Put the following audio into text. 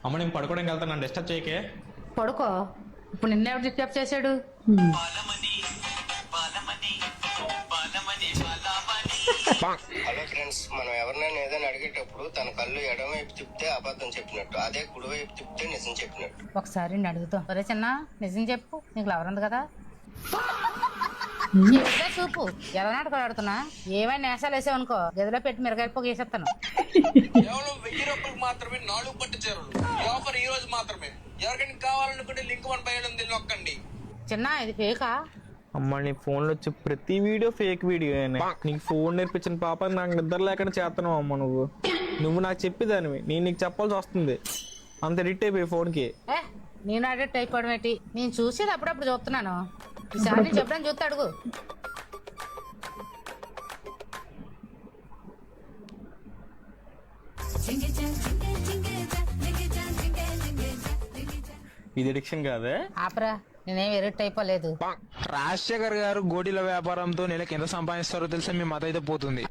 అమ్మ నేను పడుకోవడానికి వెళ్తాను, నన్ను డిస్టర్బ్ చేయకే. పడుకో. ఇప్పుడు నిన్నెవరు డిస్టర్బ్ చేశాడు? హలో ఫ్రెండ్స్, మనం ఎవరినైనా ఏదైనా అడిగేటప్పుడు తన కళ్ళు ఎడమవైపు తిప్పితే అబద్ధం చెప్పినట్టు, అదే కుడివైపు తిప్పితే నిజం చెప్పినట్టు. ఒకసారి నిన్ను అడుగుతాం. ఒరే చిన్న, నిజం చెప్పు, నీకు లవర్ ఉంది కదా? ఏదో చూపు ఎలా నాటకాలు ఆడుతున్నా. ఏమైనా నేసాలు వేసావనుకో గదిలో పెట్టి మిరగాయలు వేసేస్తాను. కేవలం 1000 రూపాయలకు మాత్రమే 4 పట్టు చీరలు. ఈ ఆఫర్ ఈ రోజు మాత్రమే. ఎవరికైనా కావాలనుకుంటే లింక్ 1 బై నొక్కండి. చిన్న, ఇది ఫేకా? అమ్మ నీ ఫోన్లో వచ్చి ప్రతి వీడియో ఫేక్ వీడియో. నీకు ఫోన్ నేర్పించిన పాప నాకు నిద్ర లేకుండా చేస్తున్నావు అమ్మ. నువ్వు నాకు చెప్పేదానివి, నేను నీకు చెప్పాల్సి వస్తుంది. అంత ఎడిక్ట్ అయిపోయి ఫోన్కి. నేను అడిక్ట్ అయిపోవడం ఏంటి? నేను చూసేది అప్పుడప్పుడు చూస్తున్నాను. ఈసారి నేను చెప్పడం చూస్తే అడుగు. ఇది ఎడిక్షన్ కాదే. ఆపరా, నేనేం ఎడిక్ట్ అయిపోలేదు. రాజశేఖర్ గారు గోడీల వ్యాపారంతో నెలకి ఎంత సంపాదిస్తారో తెలిసి మీ మత అయితే పోతుంది.